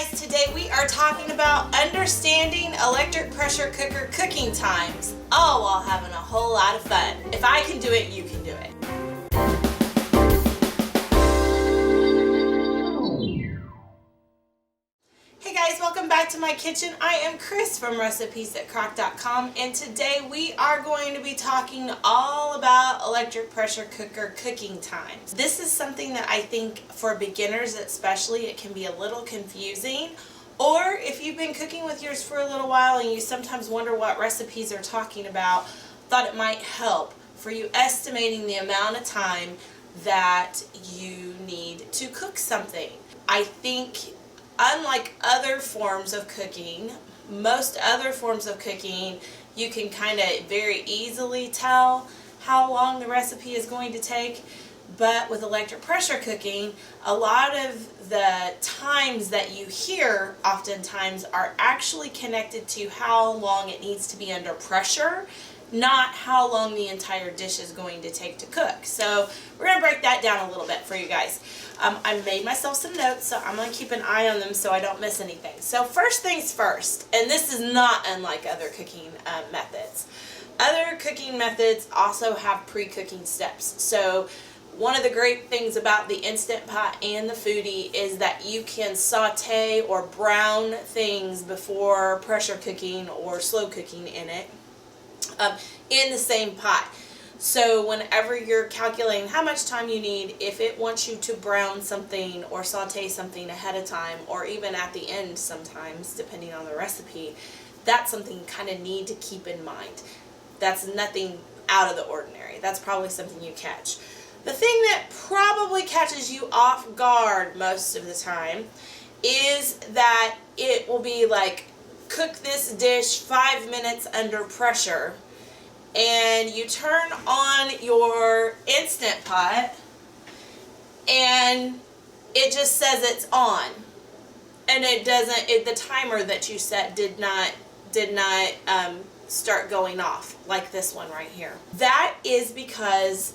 guys, today we are talking about understanding electric pressure cooker cooking times, all while having a whole lot of fun. If I can do it, you can do it. Hey guys, welcome back to my kitchen. I am Cris from recipes@crock.com, and today we are going to be talking all about electric pressure cooker cooking times. This is something that I think for beginners especially, it can be a little confusing. Or if you've been cooking with yours for a little while and you sometimes wonder what recipes are talking about, thought it might help for you estimating the amount of time that you need to cook something. I think unlike other forms of cooking, most other forms of cooking, you can kind of very easily tell how long the recipe is going to take. But with electric pressure cooking, a lot of the times that you hear oftentimes are actually connected to how long it needs to be under pressure, not how long the entire dish is going to take to cook. So we're going to break that down a little bit for you guys. I made myself some notes, so I'm going to keep an eye on them so I don't miss anything. So first things first, and this is not unlike other cooking methods. Other cooking methods also have pre-cooking steps. So one of the great things about the Instant Pot and the Foodi is that you can saute or brown things before pressure cooking or slow cooking in it in the same pot. So whenever you're calculating how much time you need, if it wants you to brown something or saute something ahead of time, or even at the end sometimes, depending on the recipe, that's something you kind of need to keep in mind. That's nothing out of the ordinary. That's probably something you catch. The thing that probably catches you off guard most of the time is that it will be like, cook this dish 5 minutes under pressure, and you turn on your Instant Pot and it just says it's on, and it doesn't, the timer that you set did not start going off like this one right here. That is because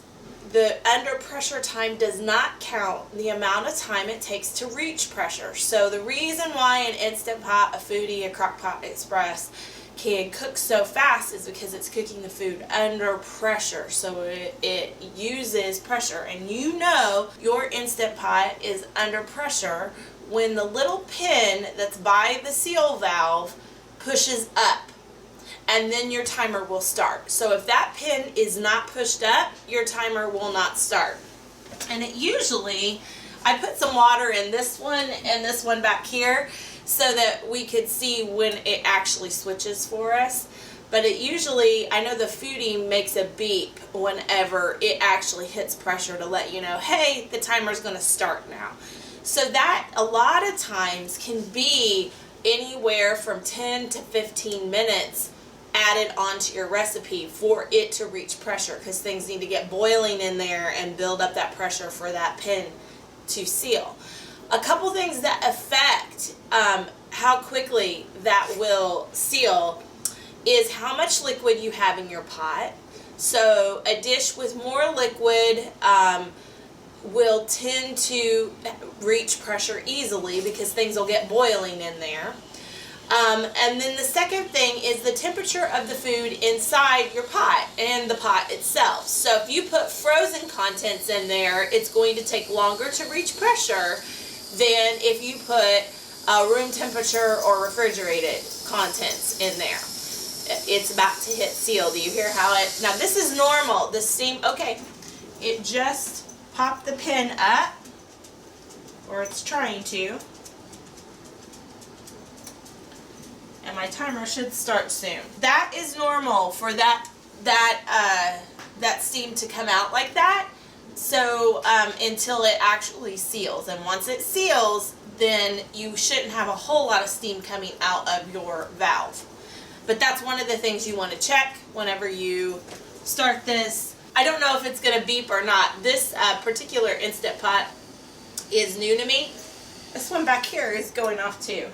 the under pressure time does not count the amount of time it takes to reach pressure. So the reason why an Instant Pot, a Foodi, a Crock Pot Express can cook so fast is because it's cooking the food under pressure. So it uses pressure, and you know your Instant Pot is under pressure when the little pin that's by the seal valve pushes up, and then your timer will start. So if that pin is not pushed up, your timer will not start. And it usually, I put some water in this one and this one back here so that we could see when it actually switches for us. But it usually, I know the Foodi makes a beep whenever it actually hits pressure to let you know, hey, the timer's gonna start now. So that a lot of times can be anywhere from 10 to 15 minutes added onto your recipe for it to reach pressure, because things need to get boiling in there and build up that pressure for that pin to seal. A couple things that affect how quickly that will seal is how much liquid you have in your pot. So a dish with more liquid will tend to reach pressure easily because things will get boiling in there. And then the second thing is the temperature of the food inside your pot and the pot itself. So if you put frozen contents in there, it's going to take longer to reach pressure than if you put room temperature or refrigerated contents in there. It's about to hit seal. Do you hear how it, now this is normal, the steam, okay, it just popped the pin up, or it's trying to. And my timer should start soon. That is normal for that steam to come out like that. So until it actually seals, and once it seals, then you shouldn't have a whole lot of steam coming out of your valve. But that's one of the things you want to check whenever you start this. I don't know if it's going to beep or not. This particular Instant Pot is new to me. This one back here is going off too.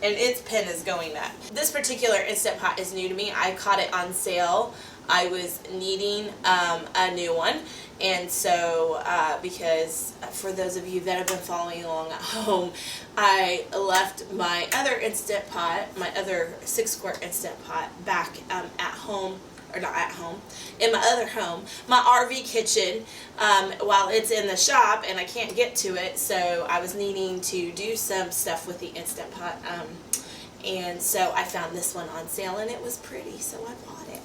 and its pin is going up. This particular Instant Pot is new to me. I caught it on sale. I was needing a new one, and so because for those of you that have been following along at home, I left my other Instant Pot, my other 6-quart Instant Pot back at home, or not at home, in my other home, my RV kitchen, while it's in the shop and I can't get to it, so I was needing to do some stuff with the Instant Pot, and so I found this one on sale and it was pretty, so I bought it.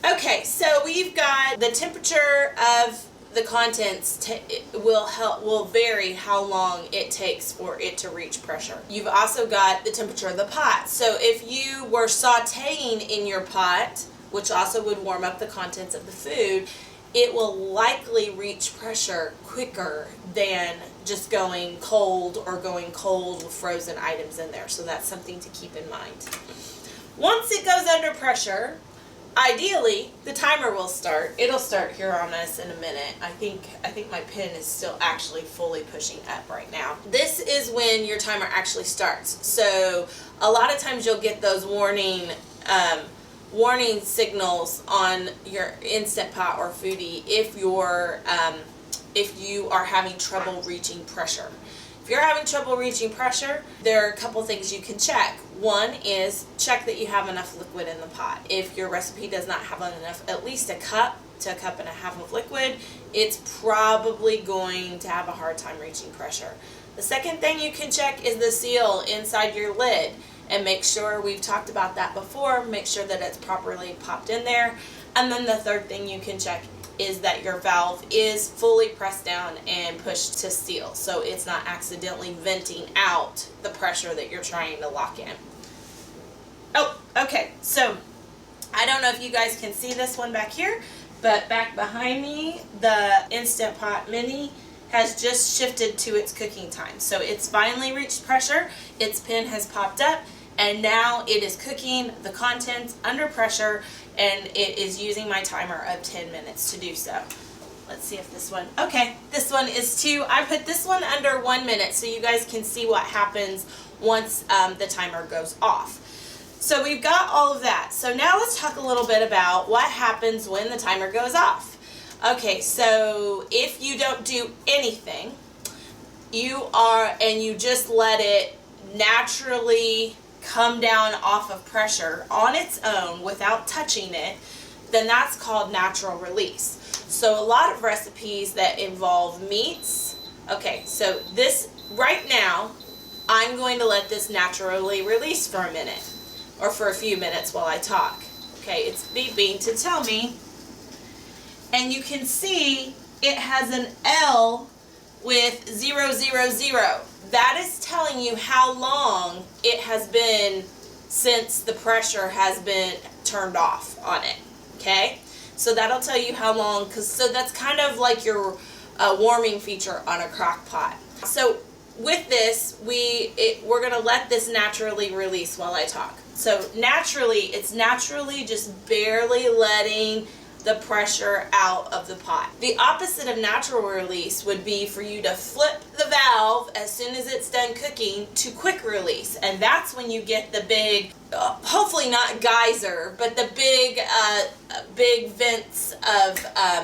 Okay, so we've got the temperature of the contents will vary how long it takes for it to reach pressure. You've also got the temperature of the pot. So if you were sauteing in your pot, which also would warm up the contents of the food, it will likely reach pressure quicker than just going cold or going cold with frozen items in there. So that's something to keep in mind. Once it goes under pressure, ideally, the timer will start. It'll start here on us in a minute. I think my pin is still actually fully pushing up right now. This is when your timer actually starts. So a lot of times you'll get those warning signals on your Instant Pot or Foodi if you are having trouble reaching pressure. If you're having trouble reaching pressure, there are a couple things you can check. One is check that you have enough liquid in the pot. If your recipe does not have enough, at least a cup to a cup and a half of liquid, it's probably going to have a hard time reaching pressure. The second thing you can check is the seal inside your lid, and make sure, we've talked about that before, make sure that it's properly popped in there. And then the third thing you can check is that your valve is fully pressed down and pushed to seal, so it's not accidentally venting out the pressure that you're trying to lock in. Oh, okay, so I don't know if you guys can see this one back here, but back behind me, the Instant Pot Mini has just shifted to its cooking time. So it's finally reached pressure, its pin has popped up, and now it is cooking the contents under pressure, and it is using my timer of 10 minutes to do so. Let's see if this one, okay, this one is 2. I put this one under 1 minute so you guys can see what happens once the timer goes off. So we've got all of that. So now let's talk a little bit about what happens when the timer goes off. Okay, so if you don't do anything, and you just let it naturally come down off of pressure on its own without touching it, then that's called natural release. So a lot of recipes that involve meats, okay, so this, right now, I'm going to let this naturally release for a minute, or for a few minutes while I talk. Okay, it's beeping to tell me, and you can see it has an L with 000. That is telling you how long it has been since the pressure has been turned off on it. Okay, so that'll tell you how long, so that's kind of like your warming feature on a crock pot. So with this, we're going to let this naturally release while I talk. So naturally, it's naturally just barely letting the pressure out of the pot. The opposite of natural release would be for you to flip the valve as soon as it's done cooking to quick release, and that's when you get the big, hopefully not geyser, but the big vents of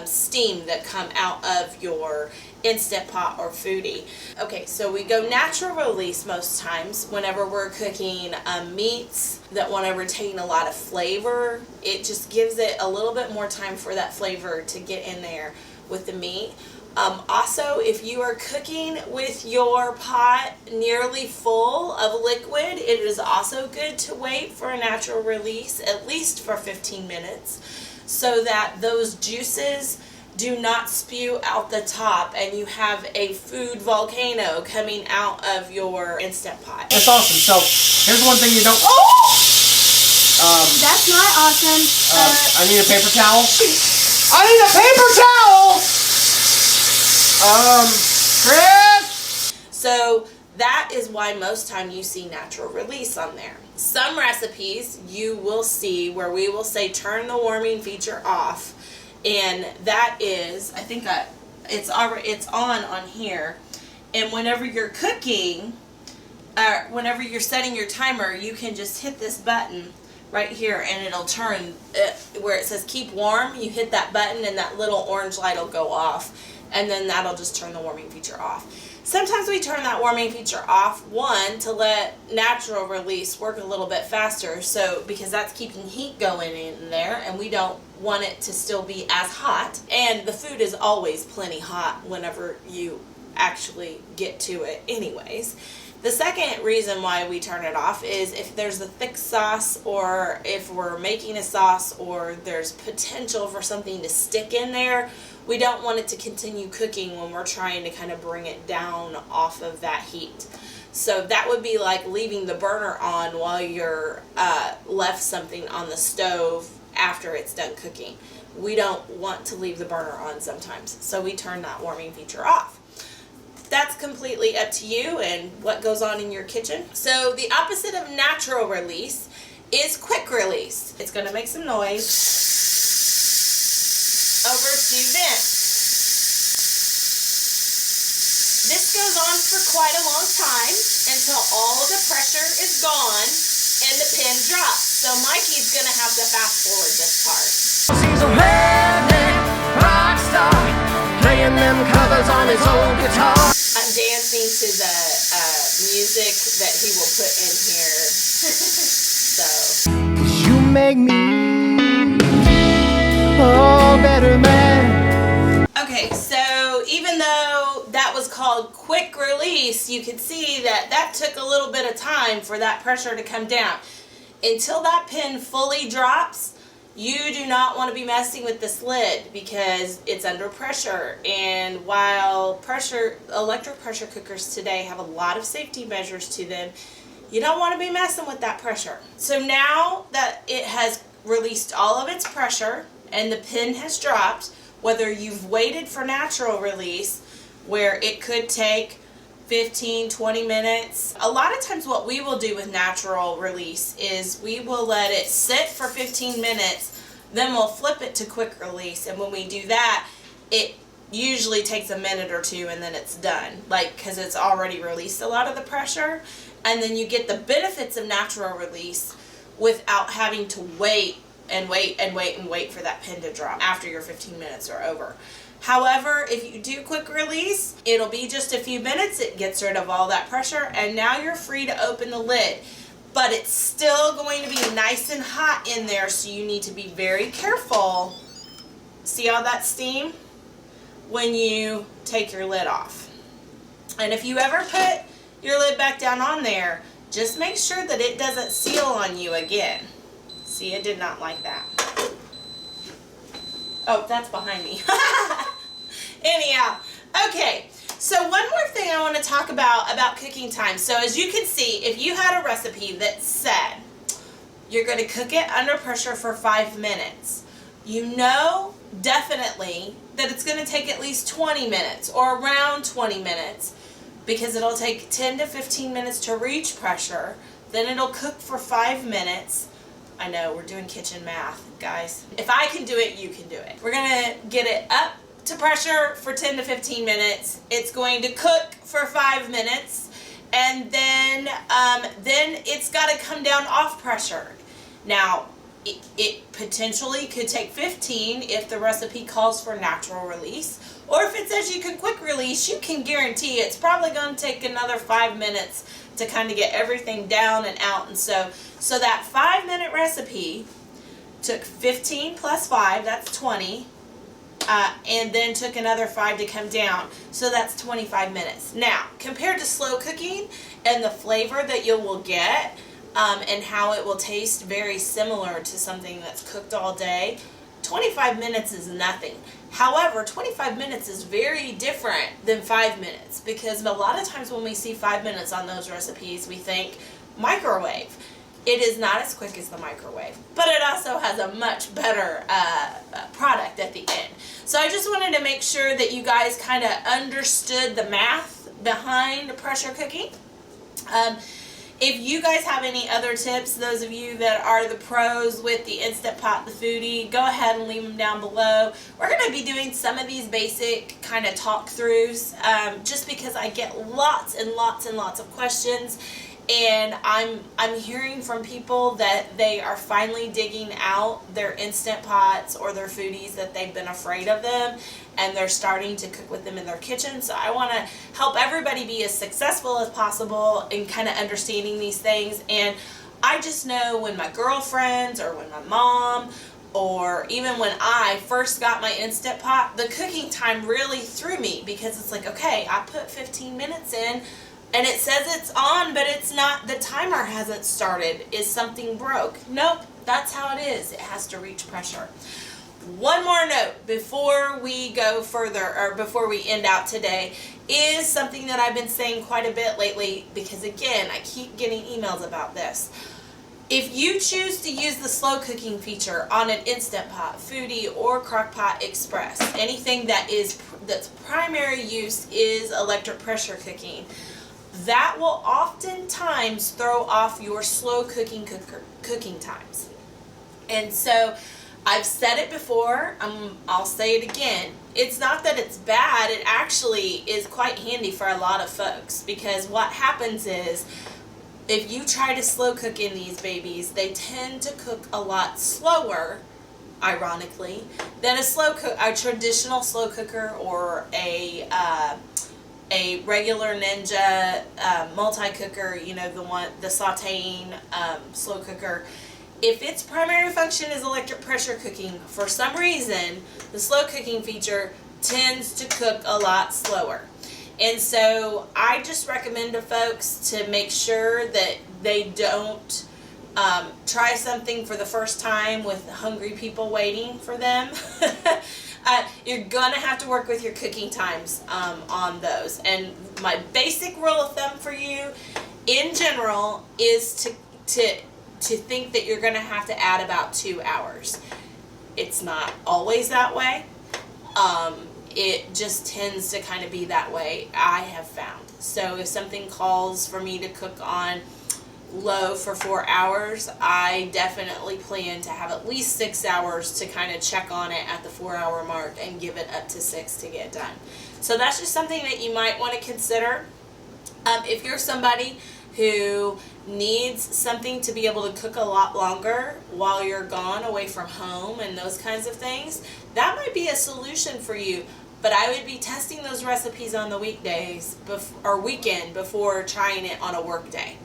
steam that come out of your Instant Pot or Foodi. Okay, so we go natural release most times whenever we're cooking meats that want to retain a lot of flavor. It just gives it a little bit more time for that flavor to get in there with the meat. Also, if you are cooking with your pot nearly full of liquid, it is also good to wait for a natural release, at least for 15 minutes, so that those juices do not spew out the top and you have a food volcano coming out of your Instant Pot. That's awesome. So here's one thing you don't. That's not awesome. I need a paper towel. I need a paper towel. Cris. So that is why most time you see natural release on there. Some recipes you will see where we will say turn the warming feature off. And that is, I think it's on here. And whenever you're cooking, whenever you're setting your timer, you can just hit this button right here and it'll turn where it says keep warm. You hit that button and that little orange light will go off, and then that'll just turn the warming feature off. Sometimes we turn that warming feature off, one, to let natural release work a little bit faster, so because that's keeping heat going in there and we don't want it to still be as hot. And the food is always plenty hot whenever you actually get to it anyways. The second reason why we turn it off is if there's a thick sauce, or if we're making a sauce, or there's potential for something to stick in there, we don't want it to continue cooking when we're trying to kind of bring it down off of that heat. So that would be like leaving the burner on while you're left something on the stove after it's done cooking. We don't want to leave the burner on sometimes, so we turn that warming feature off. That's completely up to you and what goes on in your kitchen. So the opposite of natural release is quick release. It's going to make some noise. Over to vent. This goes on for quite a long time until all of the pressure is gone and the pin drops. So Mikey's going to have to fast forward this part. He's a redneck rockstar, playing them covers on his old guitar. I'm dancing to the music that he will put in here. So. 'Cause you make me a better man. Okay, so even though that was called quick release, you could see that that took a little bit of time for that pressure to come down. Until that pin fully drops, you do not want to be messing with this lid because it's under pressure. And while electric pressure cookers today have a lot of safety measures to them, you don't want to be messing with that pressure. So now that it has released all of its pressure and the pin has dropped, whether you've waited for natural release, where it could take 15, 20 minutes. A lot of times what we will do with natural release is we will let it sit for 15 minutes, then we'll flip it to quick release, and when we do that, it usually takes a minute or two and then it's done, like, because it's already released a lot of the pressure, and then you get the benefits of natural release without having to wait and wait and wait and wait for that pin to drop after your 15 minutes are over. However, if you do quick release, it'll be just a few minutes, it gets rid of all that pressure, and now you're free to open the lid. But it's still going to be nice and hot in there, so you need to be very careful. See all that steam? When you take your lid off. And if you ever put your lid back down on there, just make sure that it doesn't seal on you again. See, it did not like that. Oh, that's behind me. Anyhow, okay, so one more thing I want to talk about cooking time. So as you can see, if you had a recipe that said you're going to cook it under pressure for 5 minutes, you know definitely that it's going to take at least 20 minutes or around 20 minutes, because it'll take 10 to 15 minutes to reach pressure, then it'll cook for 5 minutes. I know, we're doing kitchen math, guys. If I can do it, you can do it. We're gonna get it up to pressure for 10 to 15 minutes. It's going to cook for 5 minutes, and then it's gotta come down off pressure. Now, it potentially could take 15 if the recipe calls for natural release, or if it says you can quick release, you can guarantee it's probably gonna take another 5 minutes to kind of get everything down and out. And so that 5-minute recipe took 15 plus 5, that's 20, and then took another 5 to come down, so that's 25 minutes. Now, compared to slow cooking and the flavor that you will get, and how it will taste very similar to something that's cooked all day, 25 minutes is nothing. However, 25 minutes is very different than 5 minutes, because a lot of times when we see 5 minutes on those recipes, we think microwave. It is not as quick as the microwave, but it also has a much better product at the end. So I just wanted to make sure that you guys kind of understood the math behind pressure cooking. If you guys have any other tips, those of you that are the pros with the Instant Pot, the Foodi, go ahead and leave them down below. We're going to be doing some of these basic kind of talk-throughs, just because I get lots and lots and lots of questions, And I'm hearing from people that they are finally digging out their Instant Pots or their Foodies that they've been afraid of them, and they're starting to cook with them in their kitchen. So I want to help everybody be as successful as possible in kind of understanding these things. And I just know when my girlfriends or when my mom or even when I first got my Instant Pot, the cooking time really threw me, because it's like, okay, I put 15 minutes in and it says it's on, but it's not, the timer hasn't started. Is something broke? Nope, that's how it is. It has to reach pressure. One more note before we go further, or before we end out today, is something that I've been saying quite a bit lately, because again, I keep getting emails about this. If you choose to use the slow cooking feature on an Instant Pot, Foodi, or Crock Pot Express, anything that's primary use is electric pressure cooking, that will oftentimes throw off your slow cooking times. And so I've said it before, I'll say it again. It's not that it's bad, it actually is quite handy for a lot of folks, because what happens is, if you try to slow cook in these babies, they tend to cook a lot slower, ironically, than a traditional slow cooker or a regular Ninja multi-cooker, you know, the sauteing slow cooker. If its primary function is electric pressure cooking, for some reason, the slow cooking feature tends to cook a lot slower. And so I just recommend to folks to make sure that they don't try something for the first time with hungry people waiting for them. You're going to have to work with your cooking times on those. And my basic rule of thumb for you, in general, is to think that you're going to have to add about 2 hours. It's not always that way. It just tends to kind of be that way, I have found. So if something calls for me to cook on low for 4 hours, I definitely plan to have at least 6 hours to kind of check on it at the 4-hour mark and give it up to 6 to get done. So that's just something that you might want to consider. If you're somebody who needs something to be able to cook a lot longer while you're gone away from home and those kinds of things, that might be a solution for you. But I would be testing those recipes on the weekdays or weekend before trying it on a work day.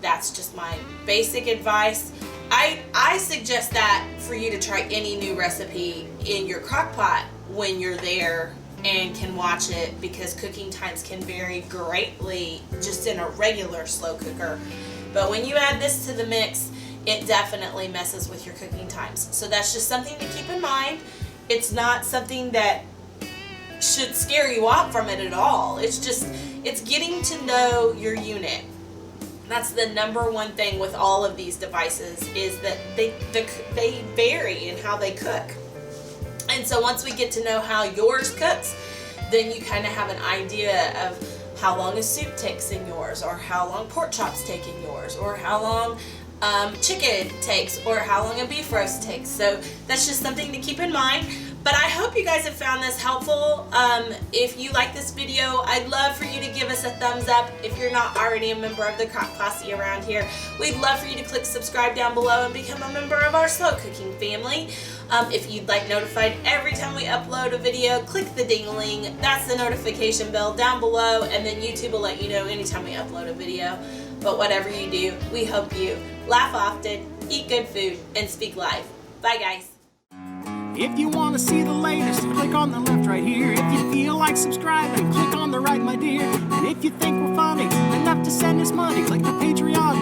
That's just my basic advice. I suggest that for you to try any new recipe in your crock pot when you're there and can watch it, because cooking times can vary greatly just in a regular slow cooker. But when you add this to the mix, it definitely messes with your cooking times. So that's just something to keep in mind. It's not something that should scare you off from it at all. It's getting to know your unit. That's the number one thing with all of these devices, is that they vary in how they cook. And so once we get to know how yours cooks, then you kind of have an idea of how long a soup takes in yours, or how long pork chops take in yours, or how long chicken takes, or how long a beef roast takes. So that's just something to keep in mind. But I hope you guys have found this helpful. If you like this video, I'd love for you to give us a thumbs up. If you're not already a member of the Crock Posse around here, we'd love for you to click subscribe down below and become a member of our slow cooking family. If you'd like notified every time we upload a video, click the ding-a-ling. That's the notification bell down below, and then YouTube will let you know anytime we upload a video. But whatever you do, we hope you laugh often, eat good food, and speak life. Bye, guys. If you want to see the latest, click on the left right here. If you feel like subscribing, click on the right, my dear. And if you think we're funny enough to send us money, click the Patreon